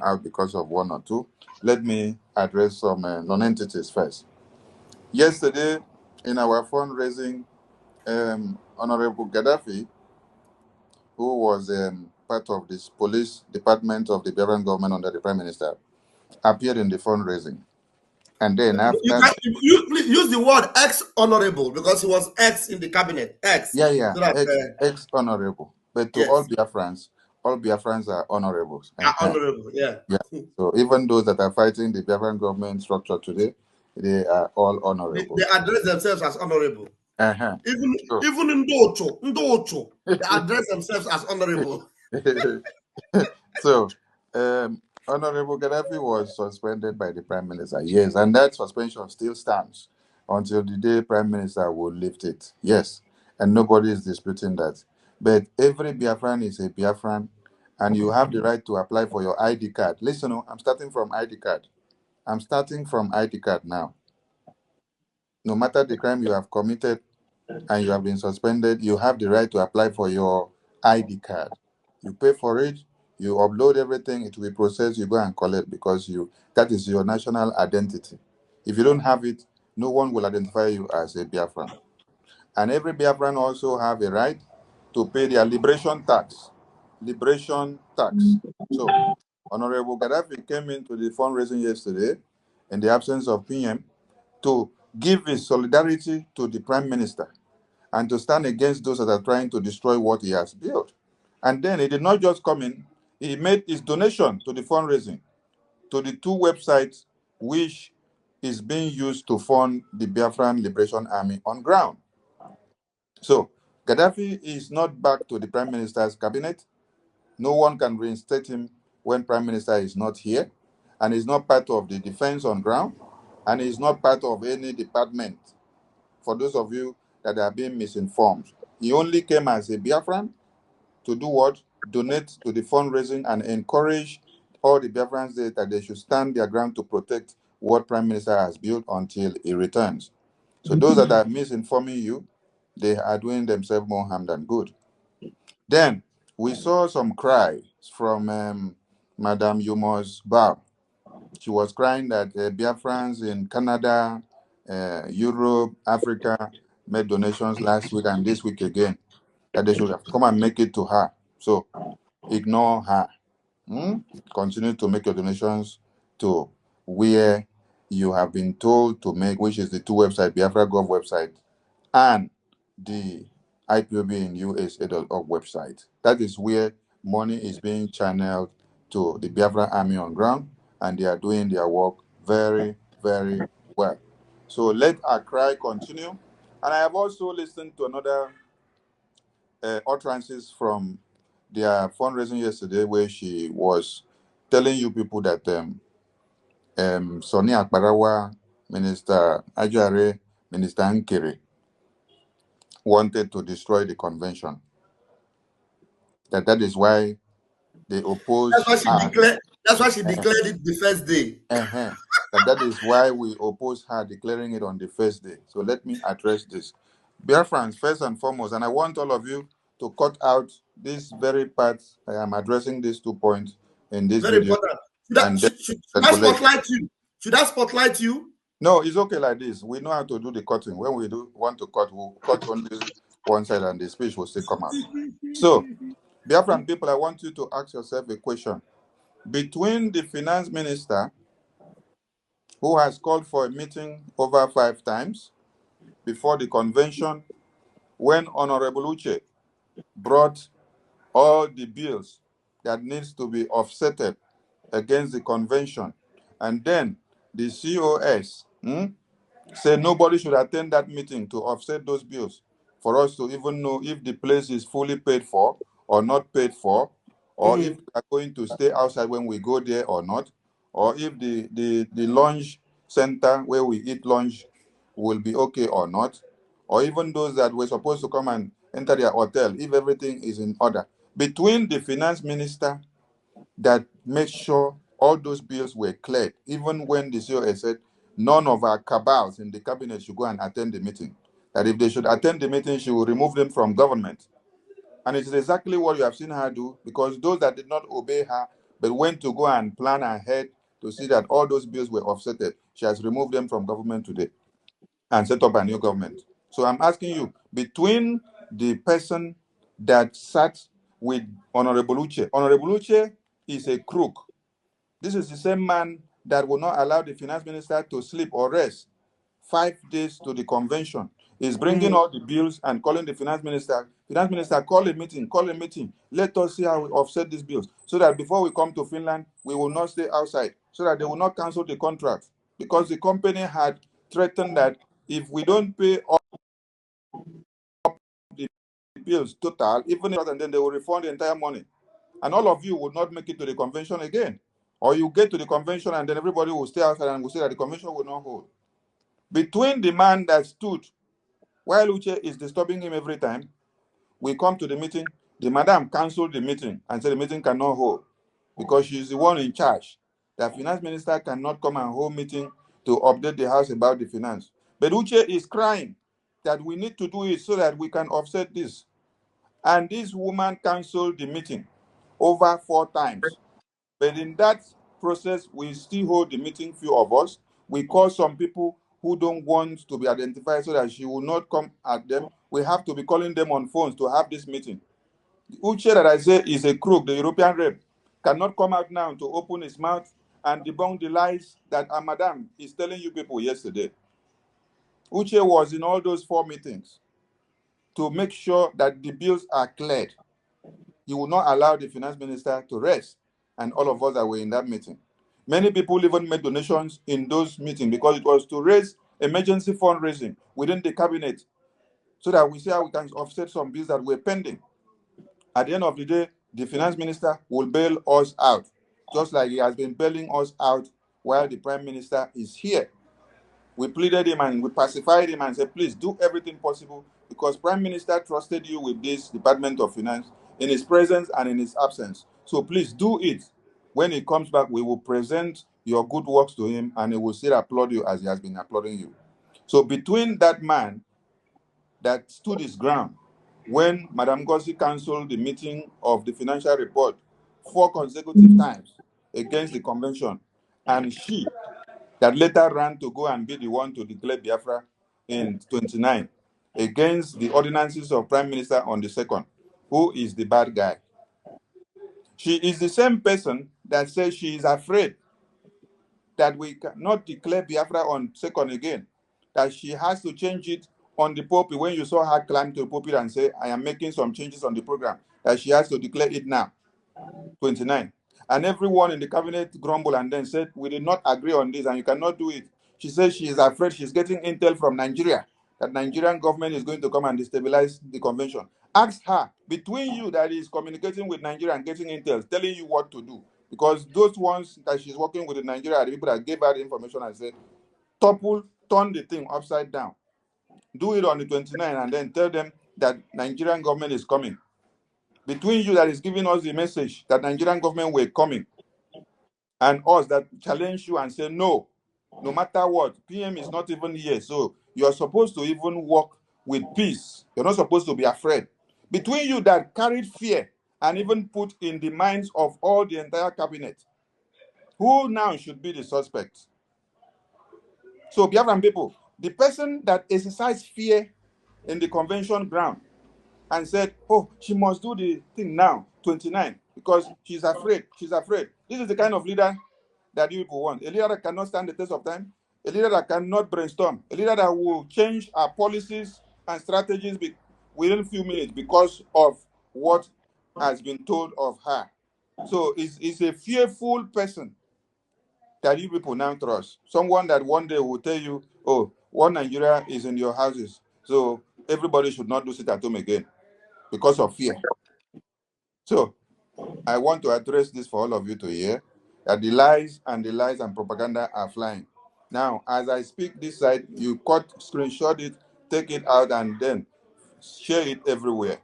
out because of one or two. Let me address some non-entities first. Yesterday, in our fundraising, Honorable Gaddafi, who was part of this police department of the Biafran government under the Prime Minister, appeared in the fundraising. And then You after... can please use the word ex-honorable because he was ex in the cabinet. Ex. Yeah, So that, ex-honorable. But to yes, all Biafrans are honorables. honorable. Yeah. Yeah. So even those that are fighting the Biafran government structure today, they are all They honorables. address themselves as honorable. Uh-huh. Even in Ndocho, they address themselves as honorable. So, so Honorable Gaddafi was suspended by the Prime Minister. Yes, and that suspension still stands until the day Prime Minister will lift it. Yes, and nobody is disputing that. But every Biafran is a Biafran, and you have the right to apply for your ID card. Listen, I'm starting from ID card. I'm starting from ID card now. No matter the crime you have committed and you have been suspended, you have the right to apply for your ID card. You pay for it, you upload everything, it will be processed, you go and collect because that is your national identity. If you don't have it, no one will identify you as a Biafran. And every Biafran also have a right to pay their liberation tax. Liberation tax. So, Honorable Gaddafi came into the fundraising yesterday in the absence of PM to give his solidarity to the Prime Minister and to stand against those that are trying to destroy what he has built. And then he did not just come in, he made his donation to the fundraising, to the two websites which is being used to fund the Biafran Liberation Army on ground. So Gaddafi is not back to the Prime Minister's cabinet. No one can reinstate him when Prime Minister is not here, and he's not part of the defense on ground, and he's not part of any department. For those of you that are being misinformed, he only came as a Biafran to do what? Donate to the fundraising and encourage all the Biafrans that they should stand their ground to protect what Prime Minister has built until he returns. So those that are misinforming you, they are doing themselves more harm than good. Then we saw some cries from Madame Yumo's bar. She was crying that Biafrans in Canada, Europe, Africa made donations last week and this week again, that they should have come and make it to her. So ignore her. Continue to make your donations to where you have been told to make, which is the two websites, Biafra Gov website and the IPOB in USA.org website. That is where money is being channeled to the Biafra Army on ground, and they are doing their work very, very well. So let our cry continue. And I have also listened to another utterances from their fundraising yesterday, where she was telling you people that Sonny Akparawa, Minister Ajare, Minister Nkere wanted to destroy the convention. That is why they oppose her. That's why she declared it the first day. That is why we oppose her declaring it on the first day. So let me address this. Biafrans, first and foremost, and I want all of you to cut out this very part. I am addressing these 2 points in this Very video. important. Should I spotlight you? Should I spotlight you? No, it's okay like this. We know how to do the cutting. When we do want to cut, we'll cut only one side and the speech will still come out. So, Biafran people, I want you to ask yourself a question. Between the finance minister, who has called for a meeting over 5 times before the convention, when Honorable Uche brought all the bills that needs to be offsetted against the convention, and then the COS said nobody should attend that meeting to offset those bills for us to even know if the place is fully paid for or not paid for, or if we are going to stay outside when we go there or not, or if the lunch center where we eat lunch will be okay or not, or even those that were supposed to come and enter their hotel, if everything is in order. Between the finance minister that makes sure all those bills were cleared, even when the COS said none of our cabals in the cabinet should go and attend the meeting, that if they should attend the meeting, she will remove them from government. And it is exactly what you have seen her do, because those that did not obey her but went to go and plan ahead to see that all those bills were offsetted. She has removed them from government today and set up a new government. So I'm asking you, between the person that sat with Honorable Uche is a crook. This is the same man that will not allow the finance minister to sleep or rest 5 days to the convention. Is bringing all the bills and calling the finance minister. Finance minister, call a meeting, call a meeting. Let us see how we offset these bills so that before we come to Finland, we will not stay outside, so that they will not cancel the contract. Because the company had threatened that if we don't pay all the bills total, even if, and then they will refund the entire money. And all of you would not make it to the convention again. Or you get to the convention and then everybody will stay outside and will say that the convention will not hold. Between the man that stood while Uche is disturbing him every time, we come to the meeting, the madam canceled the meeting and said the meeting cannot hold because she's the one in charge. The finance minister cannot come and hold meeting to update the house about the finance. But Uche is crying that we need to do it so that we can offset this. And this woman canceled the meeting over 4 times. But in that process, we still hold the meeting, few of us. We call some people who don't want to be identified so that she will not come at them. We have to be calling them on phones to have this meeting. Uche that I say is a crook, the European rep, cannot come out now to open his mouth and debunk the lies that a madam is telling you people yesterday. Uche was in all those 4 meetings to make sure that the bills are cleared. He will not allow the finance minister to rest, and all of us that were in that meeting. Many people even made donations in those meetings because it was to raise emergency fundraising within the cabinet so that we see how we can offset some bills that were pending. At the end of the day, the finance minister will bail us out, just like he has been bailing us out while the prime minister is here. We pleaded him and we pacified him and said, please do everything possible because prime minister trusted you with this Department of Finance in his presence and in his absence. So please do it. When he comes back, we will present your good works to him and he will still applaud you as he has been applauding you. So between that man that stood his ground when Madam Ngozi canceled the meeting of the financial report 4 consecutive times against the convention, and she that later ran to go and be the one to declare Biafra in 29 against the ordinances of Prime Minister on the 2nd, who is the bad guy. She is the same person that says she is afraid that we cannot declare Biafra on 2nd again, that she has to change it on the pulpit. When you saw her climb to the pulpit and say, I am making some changes on the program, that she has to declare it now, 29. And everyone in the cabinet grumbled and then said, we did not agree on this and you cannot do it. She says she is afraid she's getting intel from Nigeria, that Nigerian government is going to come and destabilize the convention. Ask her, between you that is communicating with Nigeria and getting intel, telling you what to do. Because those ones that she's working with in Nigeria are the people that gave her the information and said, turn the thing upside down. Do it on the 29 and then tell them that Nigerian government is coming. Between you that is giving us the message that Nigerian government were coming and us that challenge you and say, no matter what, PM is not even here. So you're supposed to even work with peace. You're not supposed to be afraid. Between you that carried fear and even put in the minds of all the entire cabinet, who now should be the suspect? So Biafran people, the person that exercised fear in the convention ground and said, oh, she must do the thing now, 29, because she's afraid. She's afraid. This is the kind of leader that you people want. A leader that cannot stand the test of time, a leader that cannot brainstorm, a leader that will change our policies and strategies within a few minutes because of what has been told of her. So it's a fearful person that you people now trust. Someone that one day will tell you, oh, one Nigeria is in your houses, so everybody should not do sit at home again because of fear. So I want to address this for all of you to hear, that the lies and propaganda are flying. Now, as I speak this side, you screenshot it, take it out, and then share it everywhere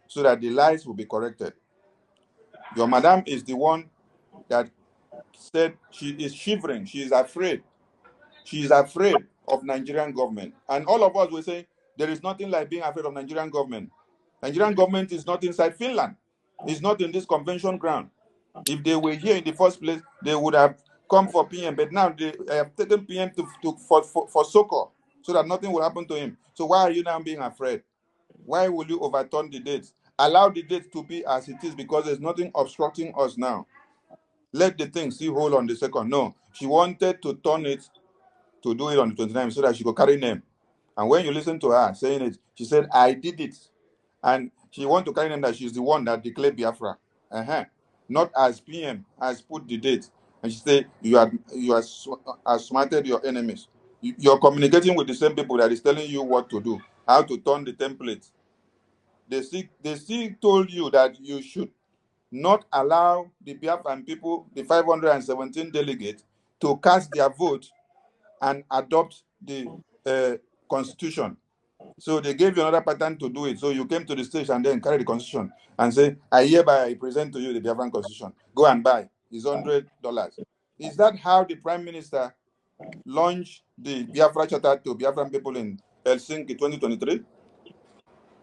so that the lies will be corrected. Your madam is the one that said she is shivering, she is afraid. She is afraid of Nigerian government. And all of us will say, there is nothing like being afraid of Nigerian government. Nigerian government is not inside Finland. It's not in this convention ground. If they were here in the first place, they would have come for PM. But now they have taken PM for Soko, so that nothing will happen to him. So why are you now being afraid? Why will you overturn the date? Allow the date to be as it is, because there's nothing obstructing us now. Let the thing still hold on the second. No, she wanted to turn it to do it on the 29th so that she could carry name. And when you listen to her saying it, she said, I did it. And she want to carry name that she's the one that declared Biafra. Not as PM, as put the date. And she said, you are smarted your enemies. You're communicating with the same people that is telling you what to do, how to turn the template. They still told you that you should not allow the Biafran people, the 517 delegates, to cast their vote and adopt the constitution. So they gave you another pattern to do it. So you came to the stage and then carry the constitution and say, I hereby present to you the Biafran constitution. Go and buy. It's $100. Is that how the prime minister launched the Biafra charter to Biafran people in Helsinki 2023?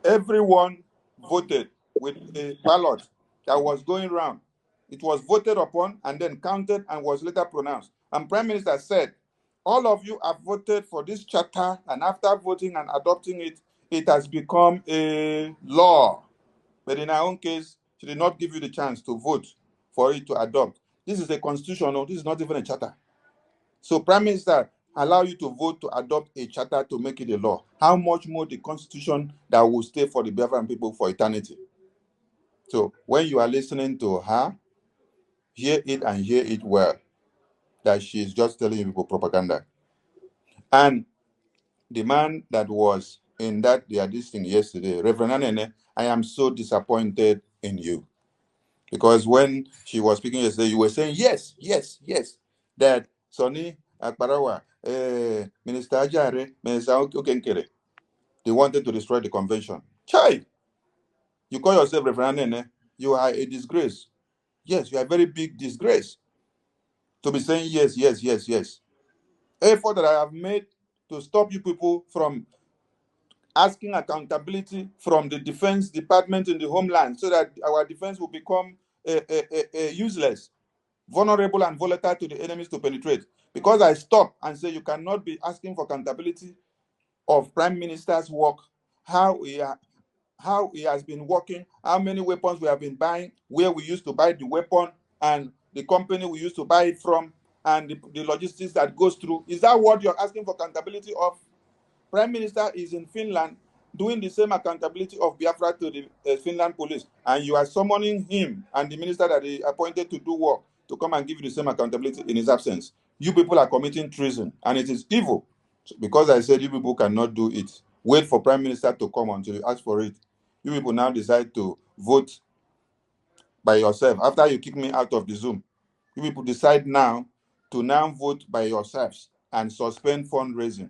Everyone voted with a ballot that was going round. It was voted upon and then counted and was later pronounced. And Prime Minister said, all of you have voted for this charter, and after voting and adopting it, it has become a law. But in our own case, she did not give you the chance to vote for it to adopt. This is a constitution, no, this is not even a charter. So Prime Minister allow you to vote to adopt a charter to make it a law. How much more the constitution that will stay for the Biafran people for eternity? So when you are listening to her, hear it and hear it well, that she is just telling people propaganda. And the man that was in that this thing yesterday, Reverend Anene, I am so disappointed in you. Because when she was speaking yesterday, you were saying, yes, yes, yes, that Sonny Akparawa, Minister Ajare, Minister Okenkere, they wanted to destroy the convention. Chai, you call yourself Reverend Anene, you are a disgrace. Yes, you are a very big disgrace to be saying yes, yes, yes, yes. Effort that I have made to stop you people from asking accountability from the defense department in the homeland so that our defense will become useless, vulnerable and volatile to the enemies to penetrate. Because I stop and say you cannot be asking for accountability of Prime Minister's work, how he has been working, how many weapons we have been buying, where we used to buy the weapon, and the company we used to buy it from, and the logistics that goes through. Is that what you're asking for accountability of? Prime Minister is in Finland doing the same accountability of Biafra to the Finland police, and you are summoning him and the minister that he appointed to do work to come and give you the same accountability in his absence. You people are committing treason, and it is evil. Because I said you people cannot do it. Wait for Prime Minister to come until you ask for it. You people now decide to vote by yourself. After you kick me out of the Zoom, you people decide now to now vote by yourselves and suspend fundraising.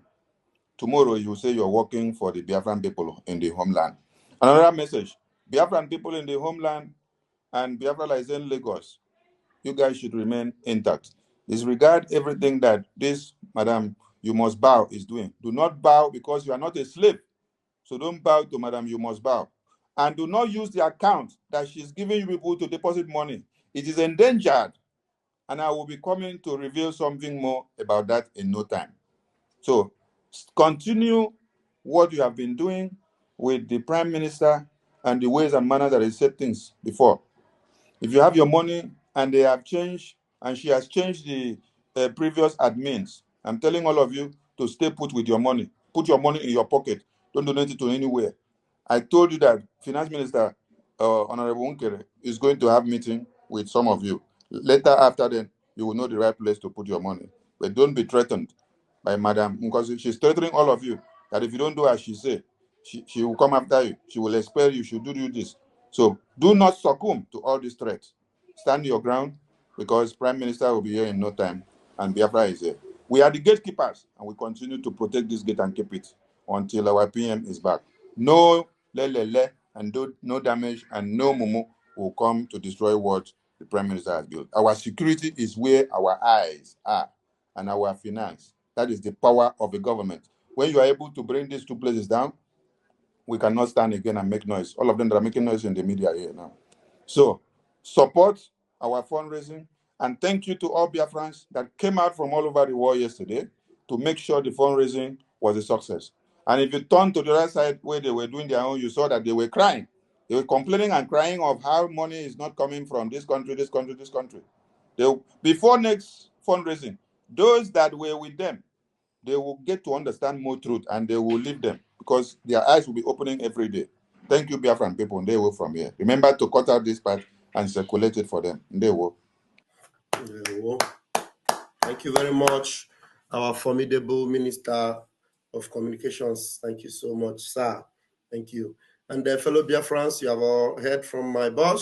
Tomorrow you say you're working for the Biafran people in the homeland. Another message, Biafran people in the homeland and Biafra is in Lagos, you guys should remain intact. Disregard everything that this Madam You Must Bow is doing. Do not bow because you are not a slave. So don't bow to Madam You Must Bow. And do not use the account that she's giving you people to deposit money. It is endangered. And I will be coming to reveal something more about that in no time. So continue what you have been doing with the Prime Minister and the ways and manners that he said things before. If you have your money and they have changed, and she has changed the previous admins, I'm telling all of you to stay put with your money. Put your money in your pocket. Don't donate it to anywhere. I told you that Finance Minister Honorable Unkere is going to have meeting with some of you. Later after then, you will know the right place to put your money. But don't be threatened by Madam, because she's threatening all of you that if you don't do as she say, she will come after you. She will expel you. She will do this. So do not succumb to all these threats. Stand your ground, because Prime Minister will be here in no time and Biafra is here. We are the gatekeepers, and we continue to protect this gate and keep it until our PM is back. No lelele and no damage and no mumu will come to destroy what the Prime Minister has built. Our security is where our eyes are, and our finance. That is the power of the government. When you are able to bring these two places down, we cannot stand again and make noise. All of them that are making noise in the media here now. So support our fundraising. And thank you to all Biafrans that came out from all over the world yesterday to make sure the fundraising was a success. And if you turn to the other side where they were doing their own, you saw that they were crying. They were complaining and crying of how money is not coming from this country, this country, this country. Before next fundraising, those that were with them, they will get to understand more truth and they will leave them because their eyes will be opening every day. Thank you, Biafran people. They will from here. Remember to cut out this part and circulate it for them. They will. Thank you very much, our formidable Minister of Communications. Thank you so much, sir. Thank you. And fellow Biafrans, you have all heard from my boss.